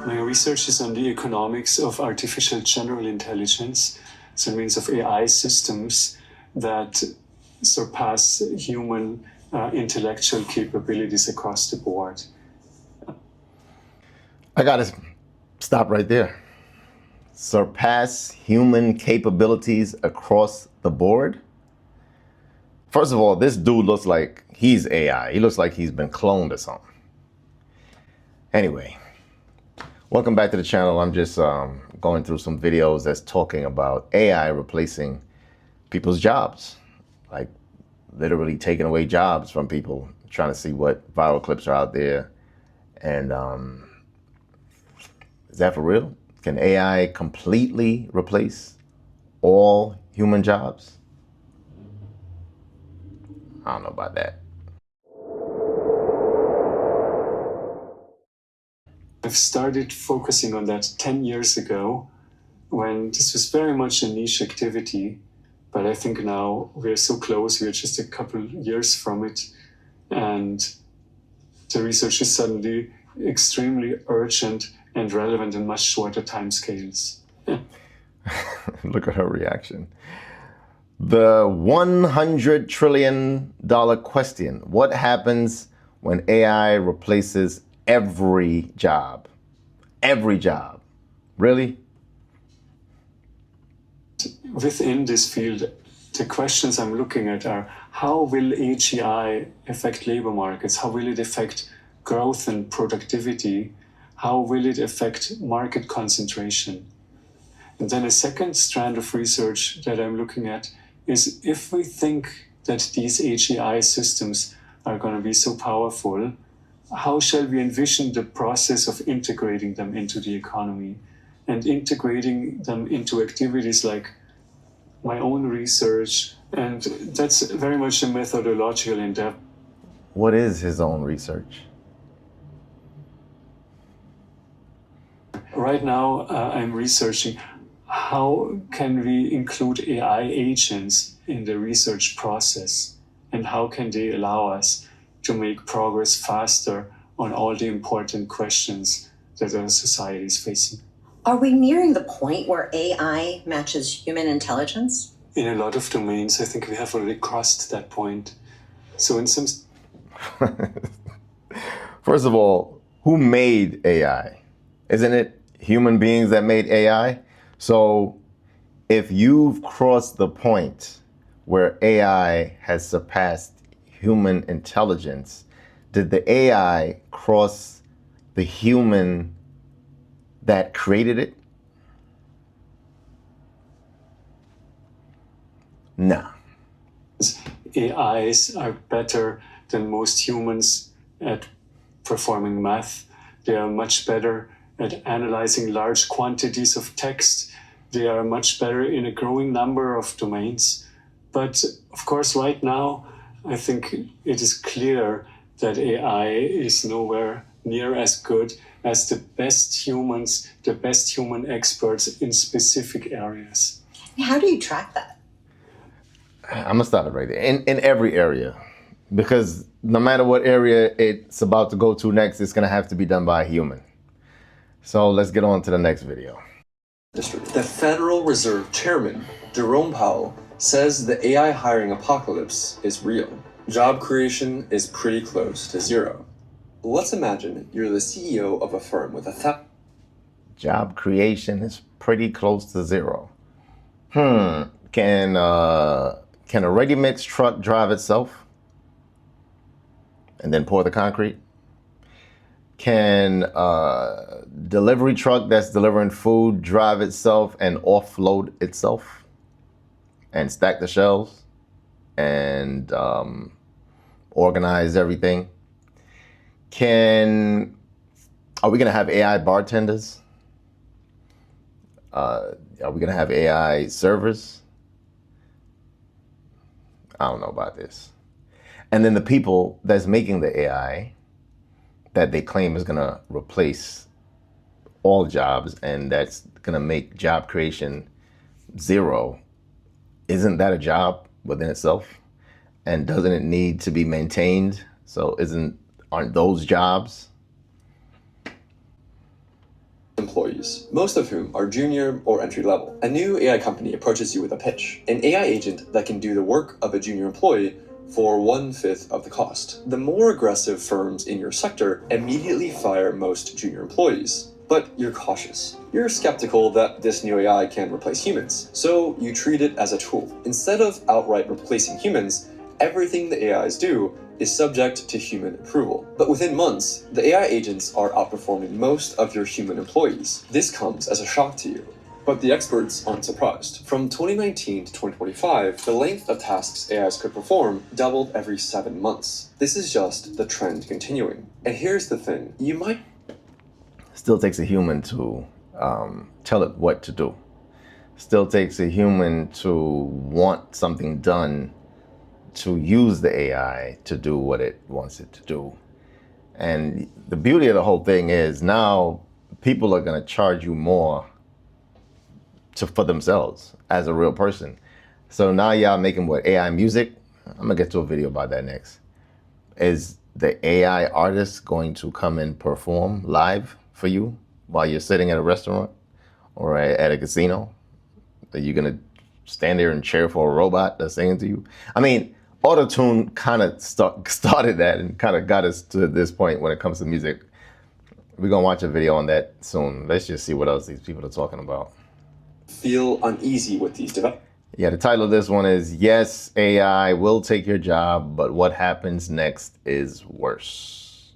My research is on the economics of artificial general intelligence, so it means of AI systems that surpass human intellectual capabilities across the board. I gotta stop right there. Surpass human capabilities across the board? First of all, this dude looks like he's AI. He looks like he's been cloned or something. Anyway, welcome back to the channel. I'm just going through some videos that's talking about AI replacing people's jobs, like literally taking away jobs from people, trying to see what viral clips are out there. And is that for real? Can AI completely replace all human jobs? I don't know about that. I've started focusing on that 10 years ago when this was very much a niche activity. But I think now we're so close, we're just a couple years from it. And the research is suddenly extremely urgent and relevant in much shorter timescales. Look at her reaction. The $100 trillion question. What happens when AI replaces every job? Every job. Really? Within this field, the questions I'm looking at are, how will AGI affect labor markets? How will it affect growth and productivity? How will it affect market concentration? And then a second strand of research that I'm looking at is, if we think that these AGI systems are going to be so powerful, how shall we envision the process of integrating them into the economy and integrating them into activities like my own research? And that's very much a methodological endeavor. What is his own research? Right now, I'm researching how can we include AI agents in the research process, and how can they allow us to make progress faster on all the important questions that our society is facing. Are we nearing the point where AI matches human intelligence? In a lot of domains, I think we have already crossed that point. So in some... First of all, who made AI? Isn't it human beings that made AI? So if you've crossed the point where AI has surpassed human intelligence, did the AI cross the human that created it? No. AIs are better than most humans at performing math. They are much better at analyzing large quantities of text. They are much better in a growing number of domains. But of course, right now, I think it is clear that AI is nowhere near as good as the best humans, the best human experts in specific areas. How do you track that? I'm gonna stop it right there. In every area, because no matter what area it's about to go to next, it's gonna have to be done by a human. So let's get on to the next video. The Federal Reserve Chairman, Jerome Powell, says the AI hiring apocalypse is real. Job creation is pretty close to zero. Let's imagine you're the CEO of a firm with Job creation is pretty close to zero. Can a ready-mix truck drive itself and then pour the concrete? Can a delivery truck that's delivering food drive itself and offload itself and stack the shelves and organize everything? Are we gonna have AI bartenders? Are we gonna have AI servers? I don't know about this. And then the people that's making the AI that they claim is gonna replace all jobs and that's gonna make job creation zero, isn't that a job within itself? And doesn't it need to be maintained? So aren't those jobs? employees, most of whom are junior or entry level. A new AI company approaches you with a pitch, an AI agent that can do the work of a junior employee for 1/5 of the cost. The more aggressive firms in your sector immediately fire most junior employees. But you're cautious. You're skeptical that this new AI can replace humans, so you treat it as a tool. Instead of outright replacing humans, everything the AIs do is subject to human approval. But within months, the AI agents are outperforming most of your human employees. This comes as a shock to you. But the experts aren't surprised. From 2019 to 2025, the length of tasks AIs could perform doubled every 7 months. This is just the trend continuing. And here's the thing, you might Still takes a human to tell it what to do. Still takes a human to want something done, to use the AI to do what it wants it to do. And the beauty of the whole thing is now people are going to charge you more for themselves as a real person. So now y'all making what, AI music? I'm gonna get to a video about that next. Is the AI artist going to come and perform live for you while you're sitting at a restaurant or at a casino? Are you gonna stand there and cheer for a robot that's singing to you? I mean, auto-tune kind of started that and kind of got us to this point when it comes to music. We're gonna watch a video on that soon. Let's just see what else these people are talking about. feel uneasy with these developments. Yeah, the title of this one is, yes, AI will take your job, but what happens next is worse.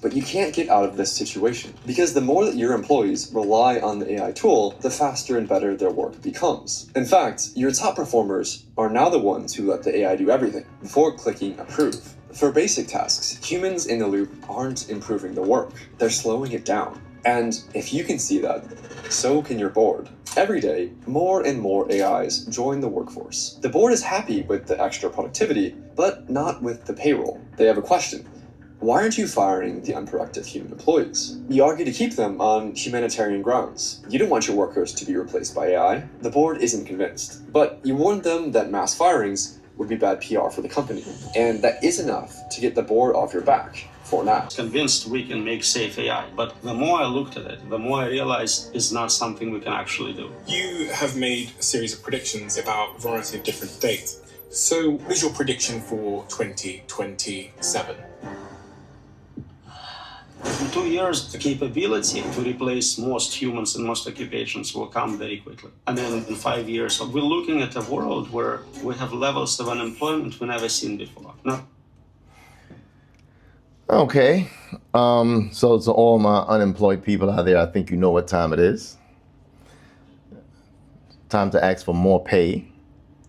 But you can't get out of this situation, because the more that your employees rely on the AI tool, the faster and better their work becomes. In fact, your top performers are now the ones who let the AI do everything before clicking approve. For basic tasks, humans in the loop aren't improving the work, they're slowing it down. And if you can see that, so can your board. Every day, more and more AIs join the workforce. The board is happy with the extra productivity, but not with the payroll. They have a question. Why aren't you firing the unproductive human employees? You argue to keep them on humanitarian grounds. You don't want your workers to be replaced by AI. The board isn't convinced. But you warn them that mass firings would be bad PR for the company. And that is enough to get the board off your back. For now. Convinced we can make safe AI, but the more I looked at it, the more I realized it's not something we can actually do. You have made a series of predictions about a variety of different dates. So what is your prediction for 2027? In 2 years, the capability to replace most humans in most occupations will come very quickly. And then in 5 years, we're looking at a world where we have levels of unemployment we've never seen before. Not Okay, so to all my unemployed people out there, I think you know what time it is. Time to ask for more pay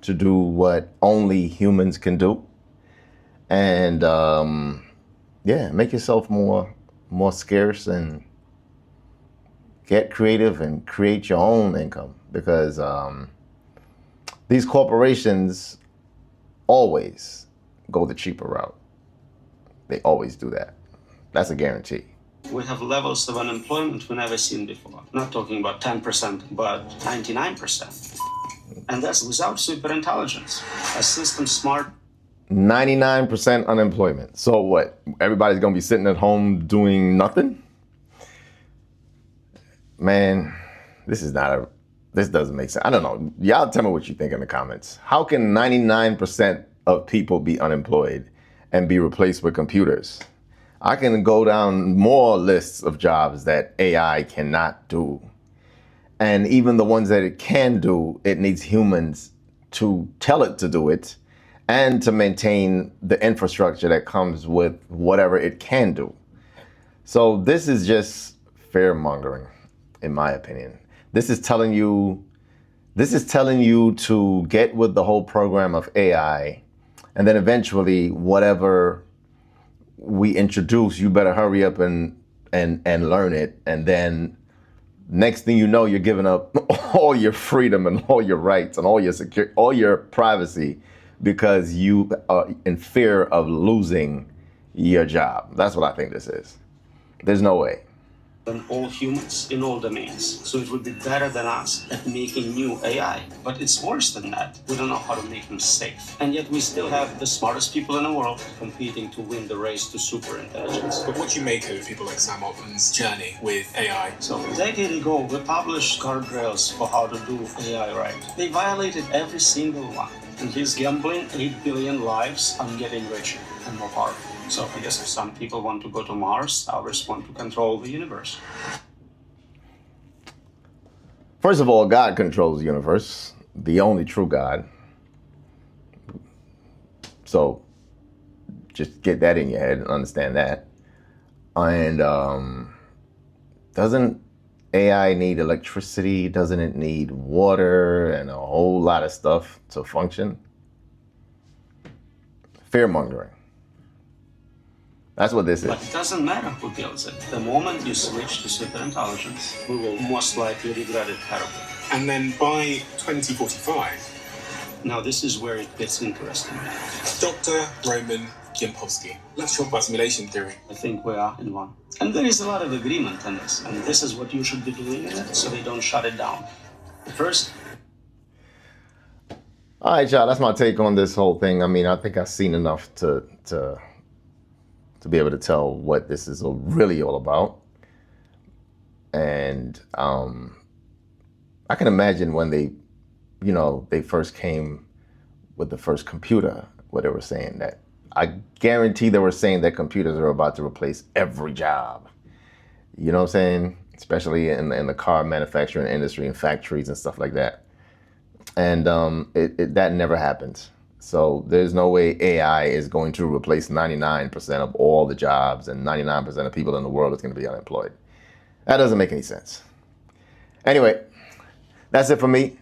to do what only humans can do. And yeah, make yourself more scarce and get creative and create your own income, because these corporations always go the cheaper route. They always do that. That's a guarantee. we have levels of unemployment we've never seen before. Not talking about 10%, but 99%. And that's without superintelligence. A system smart. 99% unemployment. So what? Everybody's gonna be sitting at home doing nothing? Man, this doesn't make sense. I don't know. Y'all tell me what you think in the comments. How can 99% of people be unemployed and be replaced with computers? I can go down more lists of jobs that AI cannot do. And even the ones that it can do, it needs humans to tell it to do it and to maintain the infrastructure that comes with whatever it can do. So this is just fear mongering, in my opinion. This is telling you to get with the whole program of AI, and then eventually whatever we introduce, you better hurry up and learn it. And then next thing you know, you're giving up all your freedom and all your rights and all your security, all your privacy, because you are in fear of losing your job. That's what I think this is. There's no way. than all humans in all domains. So it would be better than us at making new AI. But it's worse than that. We don't know how to make them safe. And yet we still have the smartest people in the world competing to win the race to superintelligence. But what do you make of people like Sam Altman's journey with AI? So a decade ago, we published guardrails for how to do AI right. They violated every single one. And he's gambling 8 billion lives on getting richer and more powerful. So I guess if some people want to go to Mars, others want to control the universe. First of all, God controls the universe, the only true God. So just get that in your head and understand that. And doesn't AI need electricity? Doesn't it need water and a whole lot of stuff to function? Fear-mongering. That's what this is. But it doesn't matter who builds it. The moment you switch to superintelligence, we will most likely regret it terribly. And then by 2045, Now this is where it gets interesting. Dr. Roman Yampolskiy. Let's talk about simulation theory. I think we are in one. And there is a lot of agreement on this. And this is what you should be doing in it, so they don't shut it down. First, All right, y'all, that's my take on this whole thing. I mean, I think I've seen enough to be able to tell what this is really all about. And I can imagine when they first came with the first computer, what they were saying that, I guarantee they were saying that computers are about to replace every job. You know what I'm saying? Especially in the car manufacturing industry and factories and stuff like that. And that never happened. So there's no way AI is going to replace 99% of all the jobs and 99% of people in the world is going to be unemployed. That doesn't make any sense. Anyway, that's it for me.